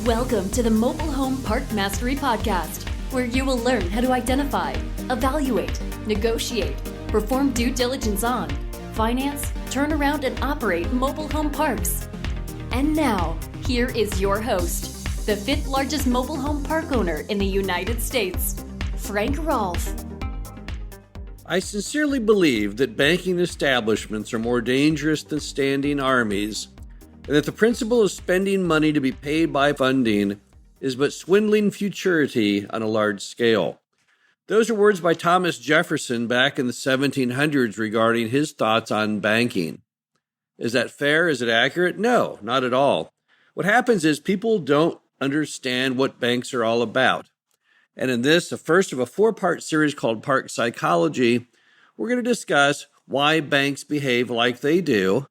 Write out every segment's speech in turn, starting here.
Welcome to the Mobile Home Park Mastery Podcast, where you will learn how to identify, evaluate, negotiate, perform due diligence on, finance, turn around, and operate mobile home parks. And now, here is your host, the fifth largest mobile home park owner in the United States, Frank Rolfe. I sincerely believe that banking establishments are more dangerous than standing armies, and that the principle of spending money to be paid by funding is but swindling futurity on a large scale. Those are words by Thomas Jefferson back in the 1700s regarding his thoughts on banking. Is that fair? Is it accurate? No, not at all. What happens is people don't understand what banks are all about. And in this, the first of a four-part series called Park Psychology, we're going to discuss why banks behave like they do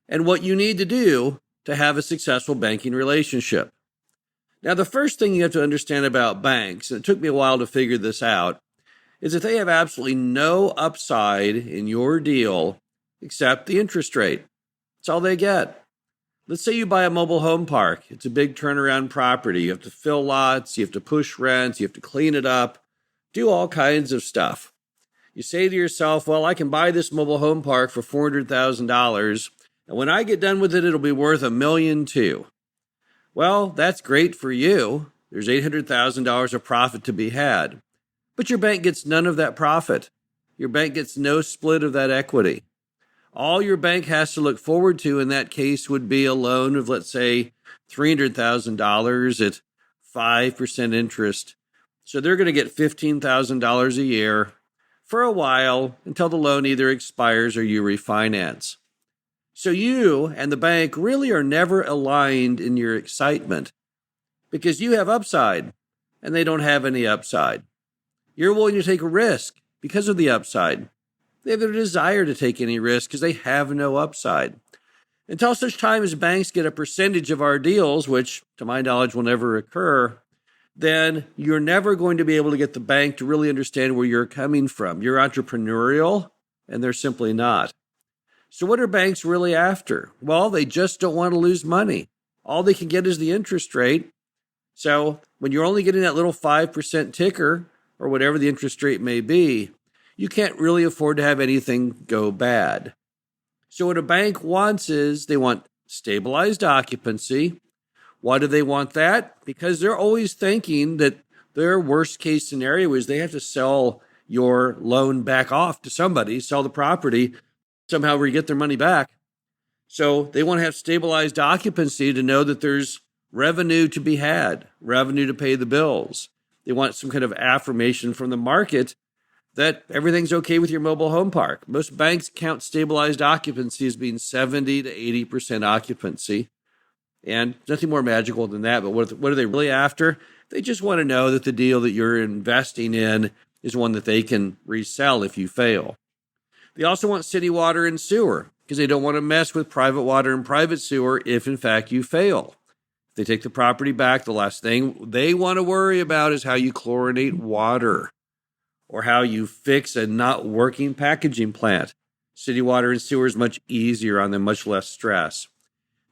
and what you need to do to have a successful banking relationship. Now, the first thing you have to understand about banks, and it took me a while to figure this out, is that they have absolutely no upside in your deal except the interest rate. That's all they get. Let's say you buy a mobile home park. It's a big turnaround property. You have to fill lots, you have to push rents, you have to clean it up, do all kinds of stuff. You say to yourself, well, I can buy this mobile home park for $400,000, and when I get done with it, it'll be worth $1.2 million. Well, that's great for you. There's $800,000 of profit to be had. But your bank gets none of that profit. Your bank gets no split of that equity. All your bank has to look forward to in that case would be a loan of, let's say, $300,000 at 5% interest. So they're going to get $15,000 a year for a while until the loan either expires or you refinance. So you and the bank really are never aligned in your excitement because you have upside and they don't have any upside. You're willing to take a risk because of the upside. They have no desire to take any risk because they have no upside. Until such time as banks get a percentage of our deals, which to my knowledge will never occur, then you're never going to be able to get the bank to really understand where you're coming from. You're entrepreneurial and they're simply not. So what are banks really after? Well, they just don't want to lose money. All they can get is the interest rate. So when you're only getting that little 5% ticker or whatever the interest rate may be, you can't really afford to have anything go bad. So what a bank wants is they want stabilized occupancy. Why do they want that? Because they're always thinking that their worst case scenario is they have to sell your loan back off to somebody, sell the property, somehow get their money back. So they want to have stabilized occupancy to know that there's revenue to be had, revenue to pay the bills. They want some kind of affirmation from the market that everything's okay with your mobile home park. Most banks count stabilized occupancy as being 70 to 80% occupancy. And nothing more magical than that. But what are they really after? They just want to know that the deal that you're investing in is one that they can resell if you fail. They also want city water and sewer because they don't want to mess with private water and private sewer if, in fact, you fail. If they take the property back, the last thing they want to worry about is how you chlorinate water or how you fix a not working packaging plant. City water and sewer is much easier on them, much less stress.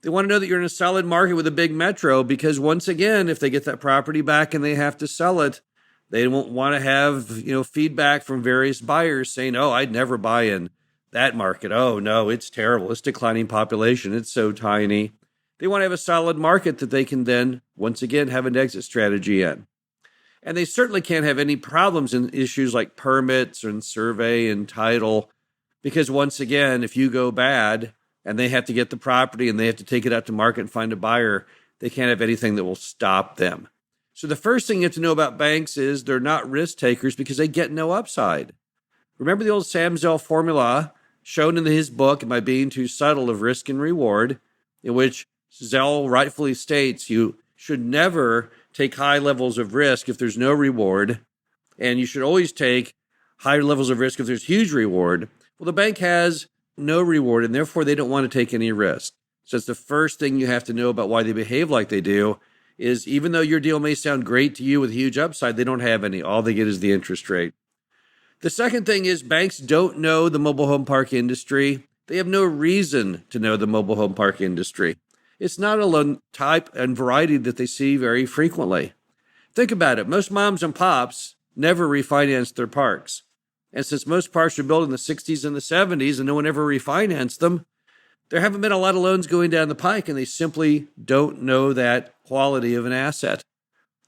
They want to know that you're in a solid market with a big metro because, once again, if they get that property back and they have to sell it, they won't want to have, feedback from various buyers saying, oh, I'd never buy in that market. Oh, no, it's terrible. It's declining population. It's so tiny. They want to have a solid market that they can then, once again, have an exit strategy in. And they certainly can't have any problems in issues like permits and survey and title because, once again, if you go bad and they have to get the property and they have to take it out to market and find a buyer, they can't have anything that will stop them. So the first thing you have to know about banks is they're not risk takers because they get no upside. Remember the old Sam Zell formula shown in his book, Am I Being Too Subtle, of Risk and Reward, in which Zell rightfully states you should never take high levels of risk if there's no reward, and you should always take high levels of risk if there's huge reward. Well, the bank has no reward, and therefore they don't want to take any risk. So it's the first thing you have to know about why they behave like they do. Is even though your deal may sound great to you with huge upside, they don't have any. All they get is the interest rate. The second thing is banks don't know the mobile home park industry. They have no reason to know the mobile home park industry. It's not a loan type and variety that they see very frequently. Think about it. Most moms and pops never refinanced their parks. And since most parks were built in the 60s and the 70s and no one ever refinanced them, there haven't been a lot of loans going down the pike, and they simply don't know that quality of an asset.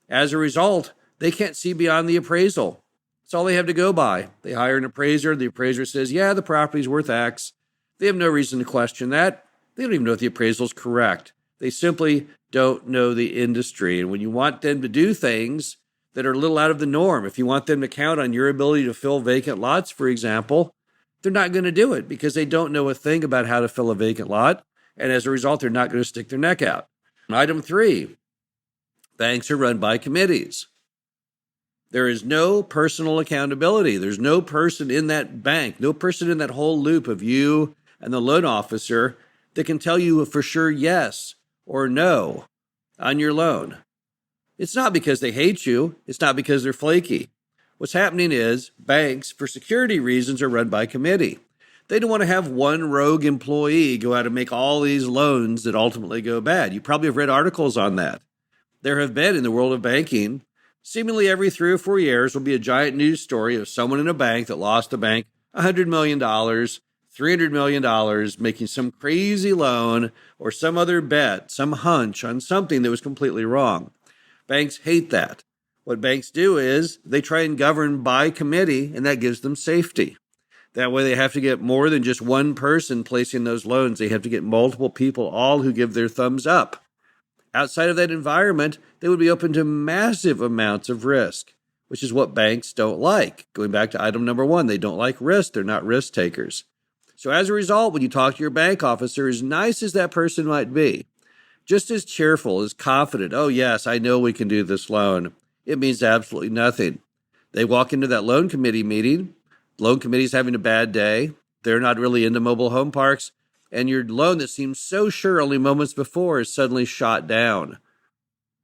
As a result, they can't see beyond the appraisal. That's all they have to go by. They hire an appraiser. The appraiser says, yeah, the property's worth X. They have no reason to question that. They don't even know if the appraisal is correct. They simply don't know the industry. And when you want them to do things that are a little out of the norm, if you want them to count on your ability to fill vacant lots, for example, they're not going to do it because they don't know a thing about how to fill a vacant lot. And as a result, they're not going to stick their neck out. Item 3, banks are run by committees. There is no personal accountability. There's no person in that bank, no person in that whole loop of you and the loan officer that can tell you for sure yes or no on your loan. It's not because they hate you. It's not because they're flaky. What's happening is banks, for security reasons, are run by committee. They don't want to have one rogue employee go out and make all these loans that ultimately go bad. You probably have read articles on that. There have been, in the world of banking, seemingly every 3 or 4 years will be a giant news story of someone in a bank that lost the bank $100 million, $300 million, making some crazy loan or some other bet, some hunch on something that was completely wrong. Banks hate that. What banks do is they try and govern by committee, and that gives them safety. That way they have to get more than just one person placing those loans. They have to get multiple people, all who give their thumbs up. Outside of that environment, they would be open to massive amounts of risk, which is what banks don't like. Going back to item number 1, they don't like risk. They're not risk takers. So as a result, when you talk to your bank officer, as nice as that person might be, just as cheerful, as confident, oh yes, I know we can do this loan, it means absolutely nothing. They walk into that loan committee meeting, loan committee's having a bad day, they're not really into mobile home parks, and your loan that seemed so sure only moments before is suddenly shot down.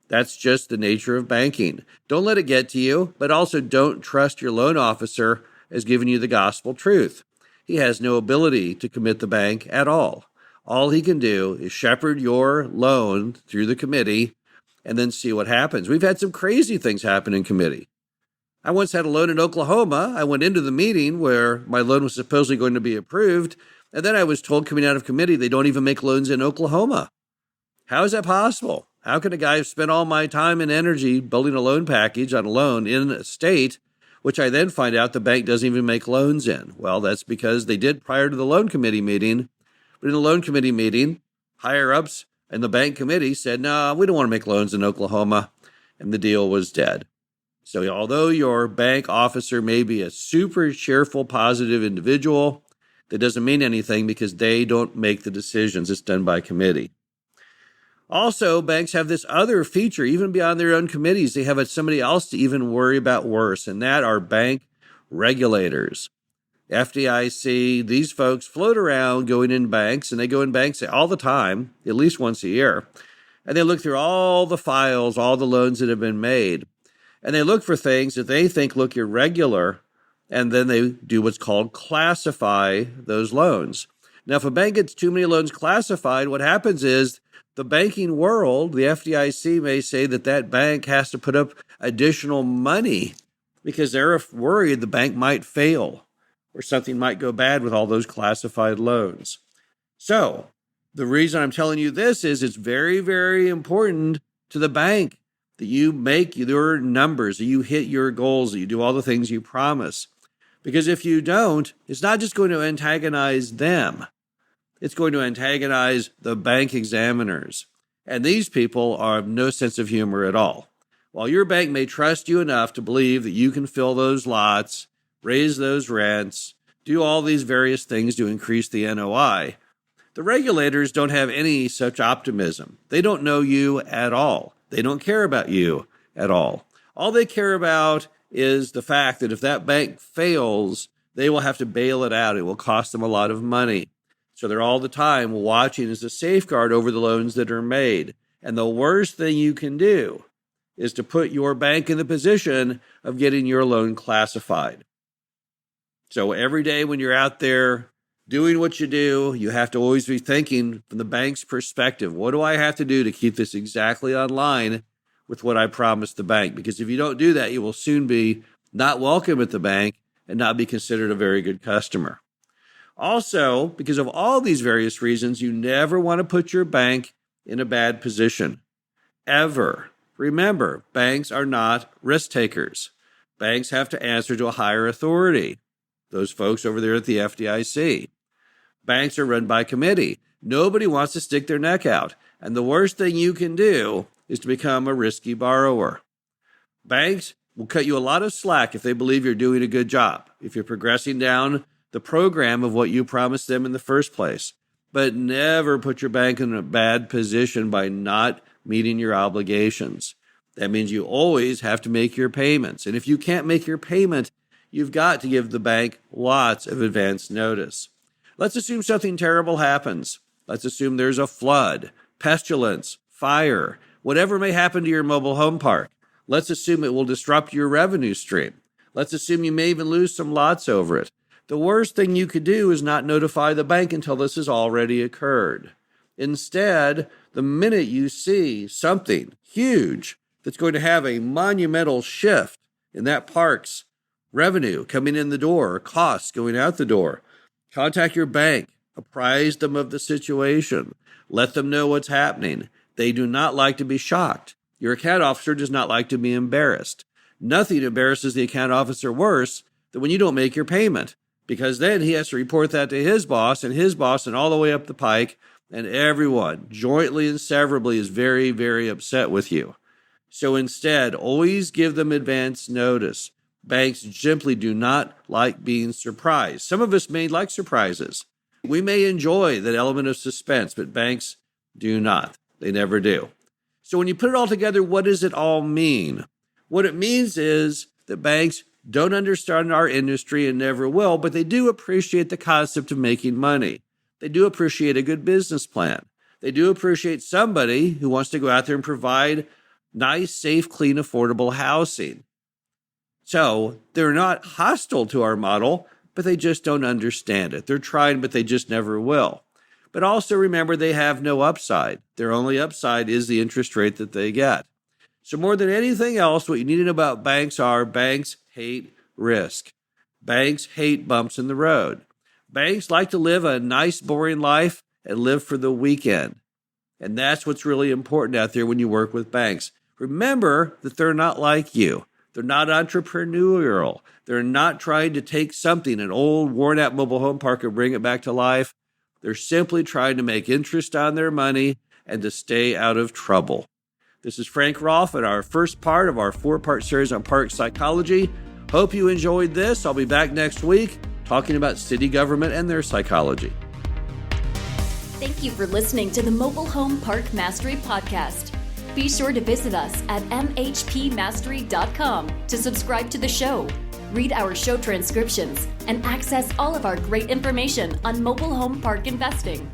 That's just the nature of banking. Don't let it get to you, but also don't trust your loan officer as giving you the gospel truth. He has no ability to commit the bank at all. All he can do is shepherd your loan through the committee and then see what happens. We've had some crazy things happen in committee. I once had a loan in Oklahoma. I went into the meeting where my loan was supposedly going to be approved, and then I was told coming out of committee they don't even make loans in Oklahoma. How is that possible? How can a guy have spent all my time and energy building a loan package on a loan in a state, which I then find out the bank doesn't even make loans in? Well, that's because they did prior to the loan committee meeting. But in the loan committee meeting, higher-ups and the bank committee said, no, we don't want to make loans in Oklahoma, and the deal was dead. So although your bank officer may be a super cheerful, positive individual, that doesn't mean anything because they don't make the decisions. It's done by committee. Also, banks have this other feature, even beyond their own committees. They have somebody else to even worry about worse, and that are bank regulators. FDIC, these folks float around going in banks, and they go in banks all the time, at least once a year, and they look through all the files, all the loans that have been made, and they look for things that they think look irregular, and then they do what's called classify those loans. Now, if a bank gets too many loans classified, what happens is the banking world, the FDIC may say that that bank has to put up additional money because they're worried the bank might fail or something might go bad with all those classified loans. So the reason I'm telling you this is it's very, very important to the bank that you make your numbers, that you hit your goals, that you do all the things you promise. Because if you don't, it's not just going to antagonize them. It's going to antagonize the bank examiners. And these people have no sense of humor at all. While your bank may trust you enough to believe that you can fill those lots, raise those rents, do all these various things to increase the NOI, the regulators don't have any such optimism. They don't know you at all. They don't care about you at all. All they care about is the fact that if that bank fails, they will have to bail it out. It will cost them a lot of money. So they're all the time watching as a safeguard over the loans that are made. And the worst thing you can do is to put your bank in the position of getting your loan classified. So every day when you're out there doing what you do, you have to always be thinking from the bank's perspective, what do I have to do to keep this exactly on line with what I promised the bank? Because if you don't do that, you will soon be not welcome at the bank and not be considered a very good customer. Also, because of all these various reasons, you never want to put your bank in a bad position. Ever. Remember, banks are not risk takers. Banks have to answer to a higher authority. Those folks over there at the FDIC. Banks are run by committee. Nobody wants to stick their neck out. And the worst thing you can do is to become a risky borrower. Banks will cut you a lot of slack if they believe you're doing a good job, if you're progressing down the program of what you promised them in the first place. But never put your bank in a bad position by not meeting your obligations. That means you always have to make your payments. And if you can't make your payment, you've got to give the bank lots of advance notice. Let's assume something terrible happens. Let's assume there's a flood, pestilence, fire, whatever may happen to your mobile home park. Let's assume it will disrupt your revenue stream. Let's assume you may even lose some lots over it. The worst thing you could do is not notify the bank until this has already occurred. Instead, the minute you see something huge that's going to have a monumental shift in that park's revenue coming in the door or costs going out the door, contact your bank, apprise them of the situation, let them know what's happening. They do not like to be shocked. Your account officer does not like to be embarrassed. Nothing embarrasses the account officer worse than when you don't make your payment, because then he has to report that to his boss and all the way up the pike, and everyone, jointly and severably, is very, very upset with you. So instead, always give them advance notice. Banks simply do not like being surprised. Some of us may like surprises. We may enjoy that element of suspense, but banks do not. They never do. So when you put it all together, what does it all mean? What it means is that banks don't understand our industry and never will, but they do appreciate the concept of making money. They do appreciate a good business plan. They do appreciate somebody who wants to go out there and provide nice, safe, clean, affordable housing. So they're not hostile to our model, but they just don't understand it. They're trying, but they just never will. But also remember, they have no upside. Their only upside is the interest rate that they get. So more than anything else, what you need to know about banks hate risk. Banks hate bumps in the road. Banks like to live a nice, boring life and live for the weekend. And that's what's really important out there when you work with banks. Remember that they're not like you. They're not entrepreneurial. They're not trying to take something, an old, worn-out mobile home park, and bring it back to life. They're simply trying to make interest on their money and to stay out of trouble. This is Frank Rolfe and our first part of our 4-part series on park psychology. Hope you enjoyed this. I'll be back next week talking about city government and their psychology. Thank you for listening to the Mobile Home Park Mastery Podcast. Be sure to visit us at mhpmastery.com to subscribe to the show, read our show transcriptions, and access all of our great information on mobile home park investing.